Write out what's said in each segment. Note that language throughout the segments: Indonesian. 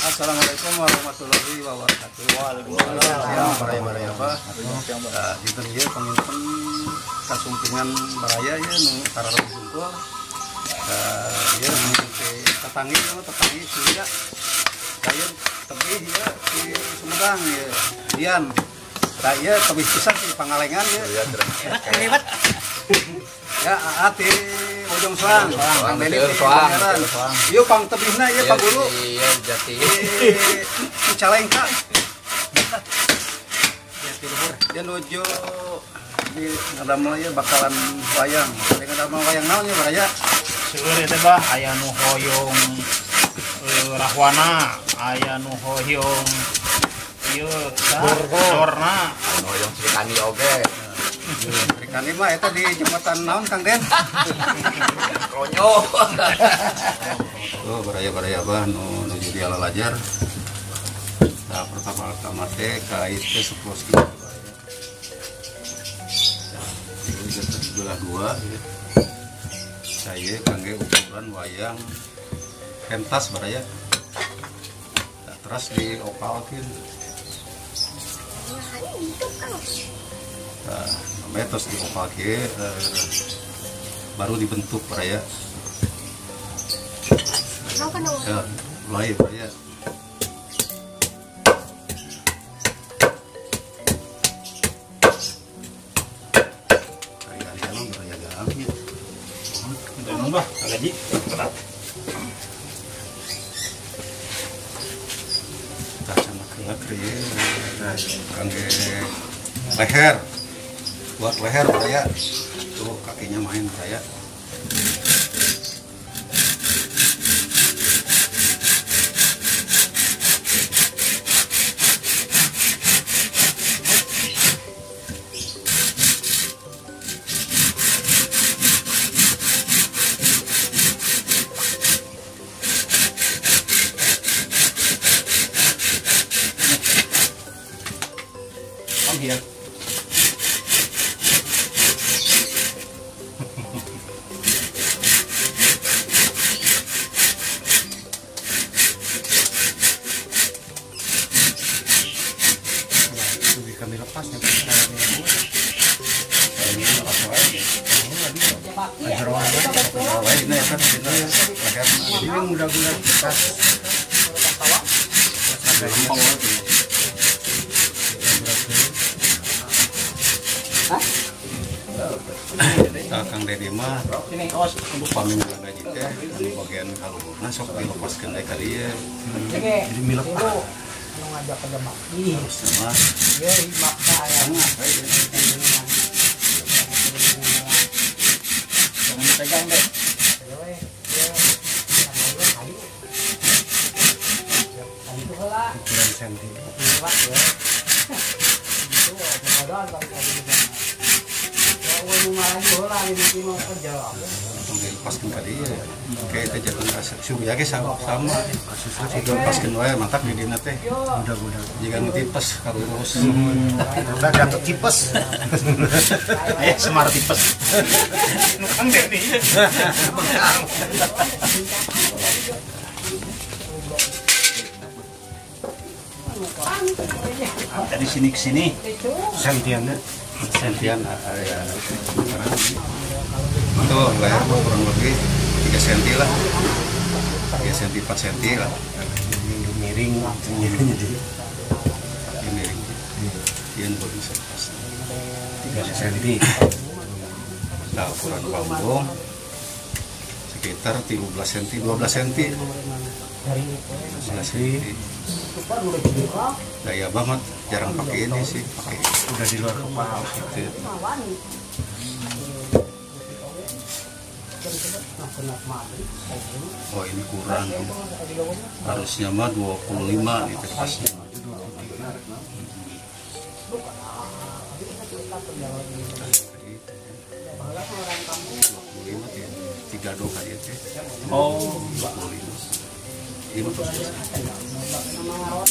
Assalamualaikum warahmatullahi wabarakatuh. Waalaikumsalam warahmatullahi wabarakatuh. Dinten ieu pamimpin kasumpungan baraya ya nu kararep kumpul. Ieu tetangi surya. Kayen tebih ya di Sumedang ya. Dian. Tah ieu tebih pisan di Pangalengan ya. Ribet. Ya ati Bojong Soang, Kang Deli Soang. Ieu pang tebihna ieu Pak Guru. Iya jati. Cicalengka. Jati luhur. Dia nuju di ngadamel ieu bakalan wayang. Di ngadamel wayang naon ya baraya? Seueur teh bah aya nu hoyong Rahwana, aya nu hoyong ieu Sorna, hoyong Srikani oge. Srikani mah eta di jembatan naon Kang Den? Ronyo. Oh, baraya-baraya bah nuju di Alalajar. Nah, pertama teh ka itu 10 kilo. Ini sebelah dua ya. Saya kangge ukuran wayang pentas baraya. Nah, terus diopalkeun. Nah, namanya terus diopalkeun baru dibentuk baraya. Ya, mulai baraya. Hari-harian baraya gampil. udah nambah gaji. Tah sama kriya kangge leher. Buat leher baraya. Tuh kakinya main baraya. Here. Kami lepas nih ini mudah-mudahan Kang Dedi mah upami gaji teh di bagian kaluhurna sok dilepaskeun deui ka dieu. Jadi milep anu ngajak ke demak. Ih, sama ye maksa aya. Jangan pegang deh. Ayo we. Itu heula. ukuran senti. Lewat ya. Itu kemudian kalau langsung dilepaskeun ka dieu. Kayak teh jangan rasa surya ge sama kasusna sih dilepaskeun wae mantap di dina teh. Mudah-mudahan jika tipes karurus. Udah gantung tipes. Semar tipes. Kang Dedi. Dari sini ke sini. Sentian area itu leher kurang lebih 3 cm lah, 3 cm 4 cm lah, miring miring, yang baru bisa pas 3 cm. Nah, ukuran panggung sekitar 13 cm, 12 cm, 12 cm. Daya banget, jarang pakai ini sih, pakai Udah di luar kepala itu. Oh ini kurang, harusnya mah 25 nih pasnya. Baheula mah orang kampung. 25 teh 3 doh kali teh. Oh, 25. Ini mah terus. Nama ngarawat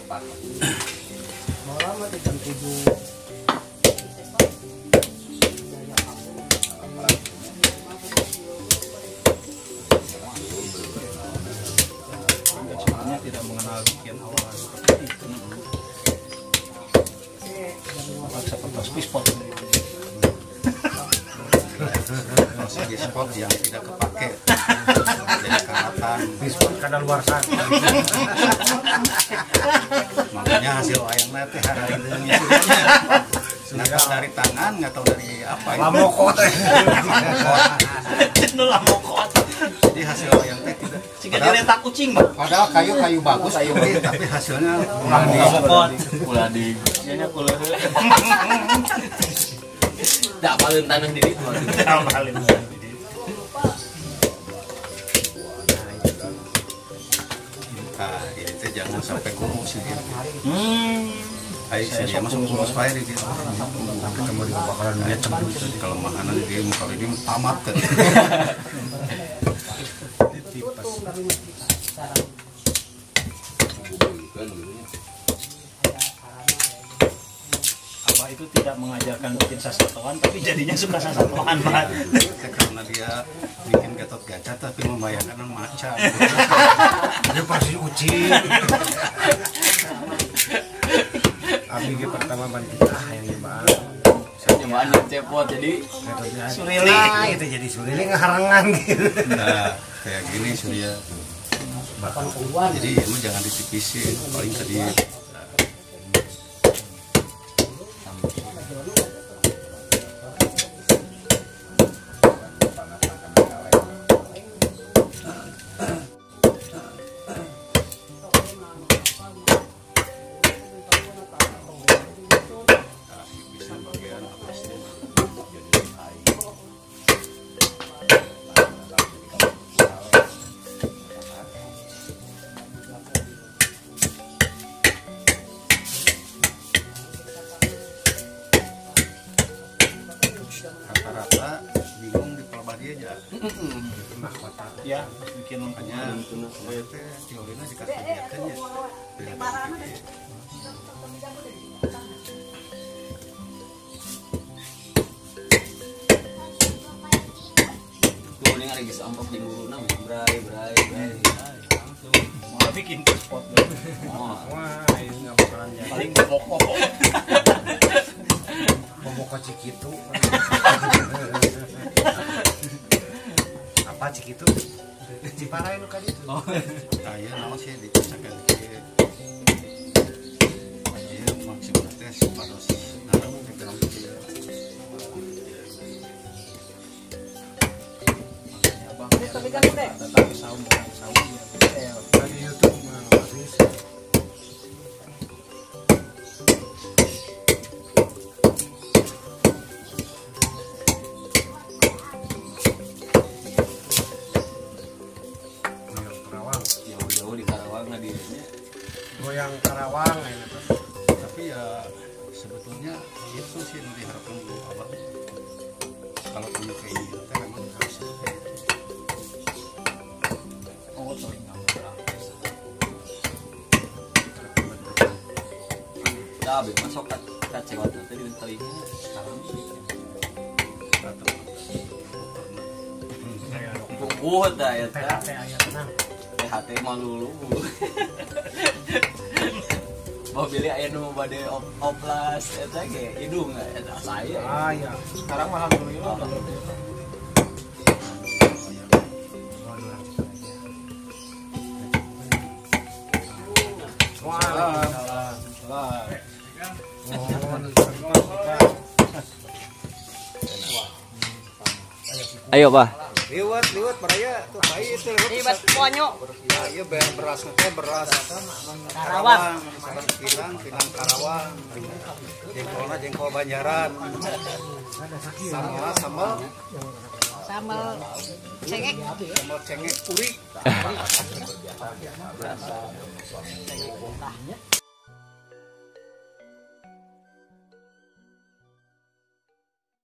Pak. Baheula mah di jam 7. Sebenarnya tidak mengenal bikin awal seperti itu. Seperti spot. Masih spot yang tidak kepake. Jadi karatan. spot kada luar sana. Makanya hasil wayang teh hari ini nggak tahu dari tangan, nggak tahu dari apa. Lamokot. Cendelah mokot. Jadi hasil wayang teh tidak. Jika diletak kucing mah. Padahal kayu bagus, tapi hasilnya kurang Mokot. Ulah di. Nya kula heula. Da paling tanah di ditu. Paling. Nah, ini teh jangan sampai kurus gitu. Ayo saya masuk kurus fire gitu. Ketemu di bakalan lihat cemburu tadi. Kelemahan dia kali ini tamat kan. Abah itu tidak mengajarkan bikin sasatoan, tapi jadinya suka sasatoan banget. Karena dia bikin gatot kaca tapi membayangkan macan. Dia pasti uci. Abi ge pertama ban kita yang nyebaan. Saya nyobaan yang cepot jadi Suriling itu jadi suriling harangan gitu. Nah, kayak gini Surya. Jadi ini jangan ditipisin, paling tadi rata-rata bingung di pelbadi aja. Mahkota. Ya, bikin Makanya saya teh teorinya dikasih biarkan ya. tuh ini ada geus amplop di guruna bray. mau bikin spot. Oh, Wah, ini enggak bakalan jadi. paling pokok. Pembuka Cikitu. Apa Cikitu? Ciparai nu kali itu. Saya nama sih dicacakan ke dia maksimal tes pados naram di dalam dia. Makanya Abang datang ke saung ya. Di YouTube mah habis. Jauh-jauh di Karawang hadirnya. Goyang Karawang ini tuh. Tapi ya sebetulnya itu sih yang diharapkan dulu abang. Kalau punya keinginan teh memang harus seperti itu. Oh, sorry nggak dah abis masuk ke cewek tadi di telinga sekarang buat dah ya THT aya tenang. THT malulu mau pilih ayah nu bade oplas eta ge hidung eta saya Ah iya. sekarang mah alhamdulillah ayo pak Liwat baraya tuh bayi itu libat ponyo Nah, iya beras teh beras Karawang pinang Karawang. Jengkol Banjaran. Sambal cengek Sambal cengek puri.